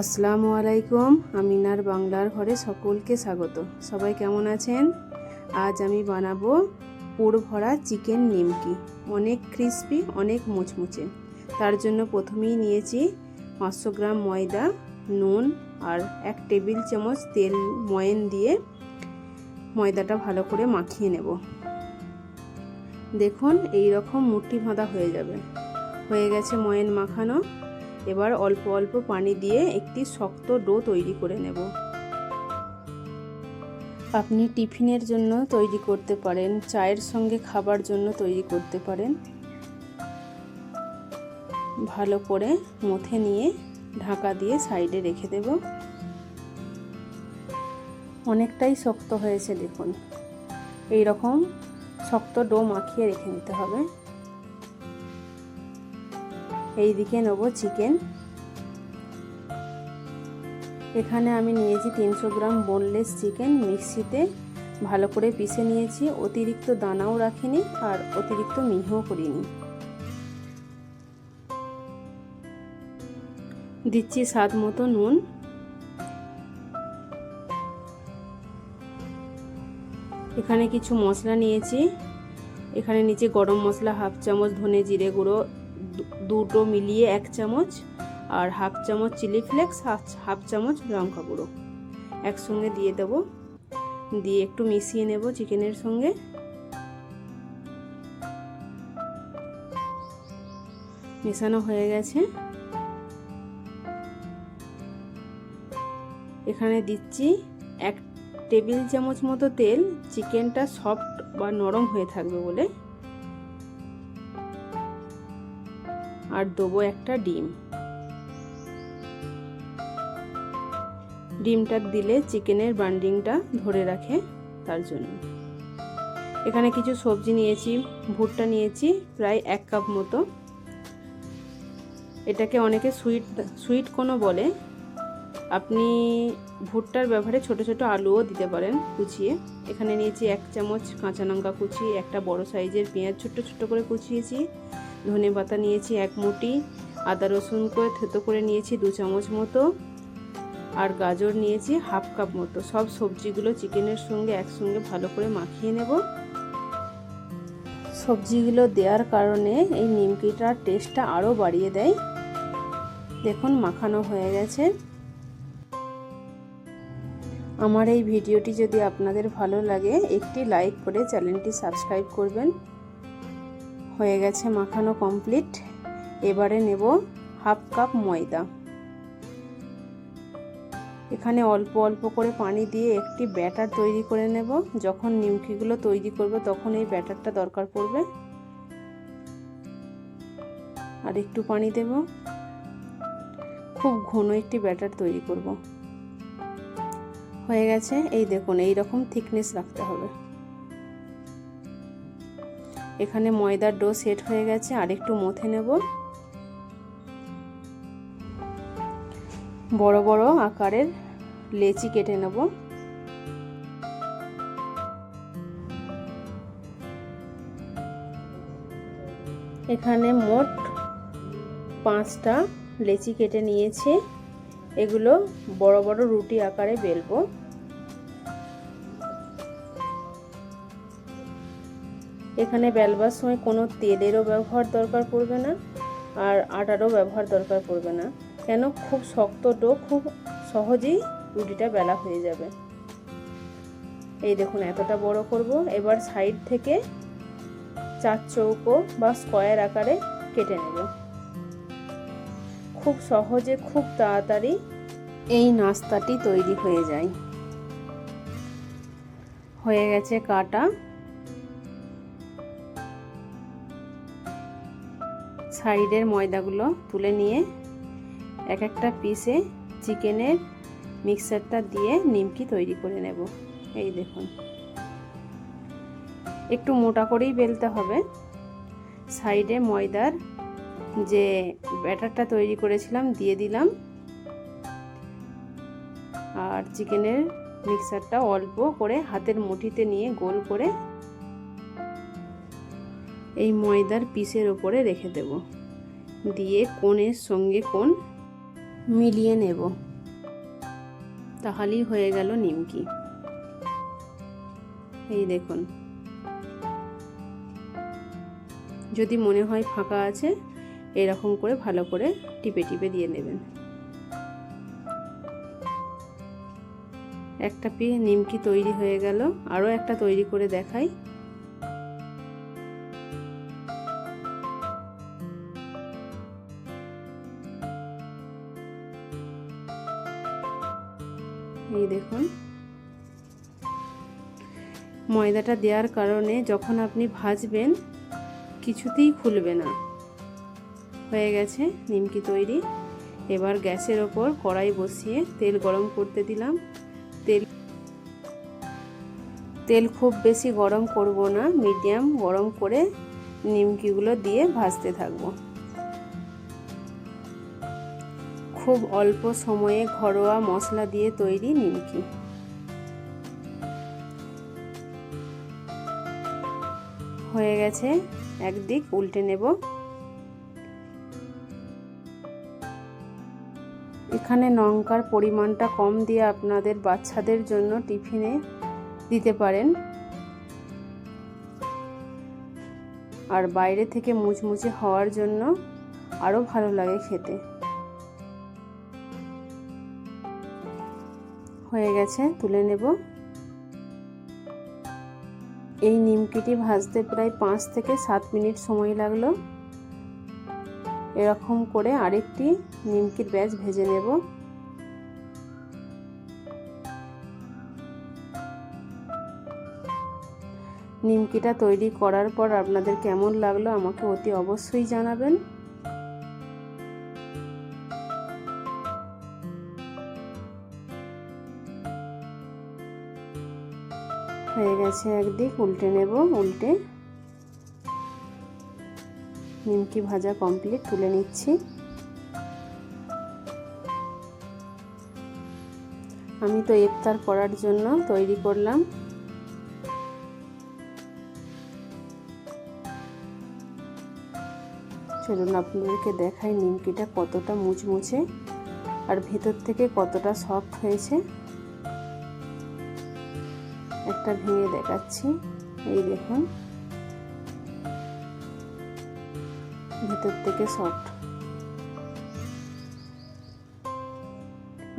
আসসালামু আলাইকুম। আমিনার বাংলার ঘরে সকলকে স্বাগত। সবাই কেমন আছেন? আজ আমি বানাবো পুর ভরা চিকেন নিমকি, অনেক ক্রিস্পি, অনেক মুচমুচে। তার জন্য প্রথমেই নিয়েছি 500 গ্রাম ময়দা, নুন আর 1 টেবিল চামচ তেল ময়ান দিয়ে ময়দাটা ভালো করে মাখিয়ে নেব। দেখুন এই রকম মুঠি বাঁধা হয়ে যাবে। হয়ে গেছে ময়ান মাখানো। এবার অল্প অল্প পানি দিয়ে একটি শক্ত ডো তৈরি করে নেব। আপনি টিফিনের জন্য তৈরি করতে পারেন, চায়ের সঙ্গে খাবার জন্য তৈরি করতে পারেন। ভালো করে মথে নিয়ে ঢাকা দিয়ে সাইডে রেখে দেব। অনেকটাই শক্ত হয়েছে দেখুন। এই রকম শক্ত ডো মাখিয়ে রেখে নিতে হবে। এই দিকে নেব চিকেন। এখানে আমি নিয়েছি 300 গ্রাম বোনলেস চিকেন। মিক্সিতে ভালো করে পিষে নিয়েছি। অতিরিক্ত দানাও রাখিনি আর অতিরিক্ত মিহিও করিনি। দিচ্ছি স্বাদ মতো নুন। এখানে কিছু মশলা নিয়েছি। এখানে নিচে গরম মশলা হাফ চামচ, ধনে জিরে গুঁড়ো দুটো মিলিয়ে 1 চামচ, আর হাফ চামচ চিলি ফ্লেক্স, হাফ চামচ লঙ্কা গুঁড়ো একসঙ্গে দিয়ে দেব। দিয়ে একটু মিশিয়ে নেব চিকেনের সঙ্গে। মেশানো হয়ে গেছে। এখানে দিচ্ছি 1 টেবিল চামচ মতো তেল, চিকেনটা সফট বা নরম হয়ে থাকবে বলে। আর দেবো একটা ডিম। ডিমটা দিলে চিকেনের বান্ডিংটা ধরে রাখে, তার জন্য। এখানে কিছু সবজি নিয়েছি। ভুট্টা নিয়েছি প্রায় 1 কাপ মতো। এটাকে অনেকে সুইট কোনো বলে। আপনি ভুট্টার ব্যবহারে ছোট ছোট আলুও দিতে পারেন কুচিয়ে। এখানে নিয়েছি 1 চামচ কাঁচা লঙ্কা কুচি, একটা বড় সাইজের পেঁয়াজ ছোট ছোট করে কুচিয়েছি, ধনে পাতা নিয়েছি 1 মুঠি, আদা রসুন করে থেতো করে নিয়েছি 2 চামচ মতো, আর গাজর নিয়েছি হাফ কাপ মতো। সব সবজিগুলো চিকেনের সঙ্গে একসঙ্গে ভালো করে মাখিয়ে নেব। সবজিগুলো দেওয়ার কারণে এই নিমকিটার টেস্টটা আরও বাড়িয়ে দেয়। দেখুন মাখানো হয়ে গেছে। আমার এই ভিডিওটি যদি আপনাদের ভালো লাগে একটি লাইক করে চ্যানেলটি সাবস্ক্রাইব করবেন। হয়ে গেছে মাখানো কমপ্লিট। এবারে নেব হাফ কাপ ময়দা। এখানে অল্প অল্প করে পানি দিয়ে একটি ব্যাটার তৈরি করে নেব। যখন নিমকিগুলো তৈরি করব তখন এই ব্যাটারটা দরকার পড়বে। আর একটু পানি দেব। খুব ঘন একটি ব্যাটার তৈরি করব। হয়ে গেছে। এই দেখুন এই রকম থিকনেস রাখতে হবে। এখানে ময়দার ডো সেট হয়ে গেছে। আর একটু মথে নেব। বড় বড় আকারের লেচি কেটে নেব। এখানে মোট 5টা লেচি কেটে নিয়েছি। এগুলো বড় বড় রুটি আকারে বেলবো। এখানে বেলবার সময় কোনো তেলেরও ব্যবহার দরকার পড়বে না, আর আটারও ব্যবহার দরকার পড়বে না। কেন, খুব শক্ত ডো, খুব সহজেই রুটিটা বেলা হয়ে যাবে। এই দেখুন এতটা বড় করব। এবার সাইড থেকে 4 চৌকো বা স্কয়ার আকারে কেটে নেব। খুব সহজে, খুব তাড়াতাড়ি এই নাস্তাটি তৈরি হয়ে যায়। হয়ে গেছে কাটা। সাইডের ময়দাগুলো তুলে নিয়ে এক একটা পিসে চিকেনের মিক্সারটা দিয়ে নিমকি তৈরি করে নেব। এই দেখুন একটু মোটা করেই বেলতে হবে। সাইডে ময়দার যে ব্যাটারটা তৈরি করেছিলাম দিয়ে দিলাম, আর চিকেনের মিক্সারটা অল্প করে হাতের মুঠিতে নিয়ে গোল করে এই ময়দার পিসের ওপরে রেখে দেব। দিয়ে কোণের সঙ্গে কোণ মিলিয়ে নেব, তাহলেই হয়ে গেল নিমকি। এই দেখুন, যদি মনে হয় ফাঁকা আছে এরকম করে ভালো করে টিপে টিপে দিয়ে নেবেন। একটা নিমকি তৈরি হয়ে গেল, আরও একটা তৈরি করে দেখাই। এই দেখুন, ময়দাটা দেওয়ার কারণে যখন আপনি ভাজবেন কিছুতেই খুলবে না। হয়ে গেছে নিমকি তৈরি। এবার গ্যাসের ওপর কড়াই বসিয়ে তেল গরম করতে দিলাম। তেল খুব বেশি গরম করব না, মিডিয়াম গরম করে নিমকিগুলো দিয়ে ভাজতে থাকবো। খুব অল্প সময়ে ঘরোয়া মশলা দিয়ে তৈরি নিমকি। হয়ে গেছে, একদিক উল্টে নেব। এখানে লঙ্কার পরিমাণটা কম দিয়ে আপনাদের বাচ্চাদের জন্য টিফিনে দিতে পারেন, আর বাইরে থেকে মুচমুচে হওয়ার জন্য আরও ভালো লাগে খেতে। হয়ে গেছে, তুলে নেব। এই নিমকিটি ভাজতে প্রায় 5 থেকে 7 মিনিট সময় লাগলো। এরকম করে আরেকটি নিমকির ব্যাচ ভেজে নেব। নিমকিটা তৈরি করার পর আপনাদের কেমন লাগলো আমাকে অতি অবশ্যই জানাবেন। হয়ে গেছে, একদিক উল্টে নেব। উল্টে নিমকি ভাজা কমপ্লিট, তুলে নিচ্ছি। আমি তো ইফতার করার জন্য তৈরি করলাম। চলুন আপনাদেরকে দেখাই নিমকিটা কতটা মুচমুচে আর ভেতর থেকে কতটা সফট হয়েছে। একটা ভেঙে দেখাচ্ছি, এই দেখুন, ভেতর থেকে সফট।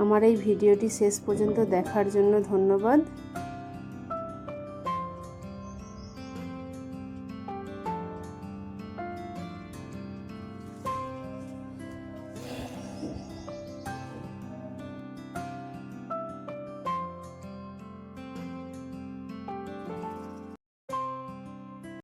আমার এই ভিডিওটি শেষ পর্যন্ত দেখার জন্য ধন্যবাদ।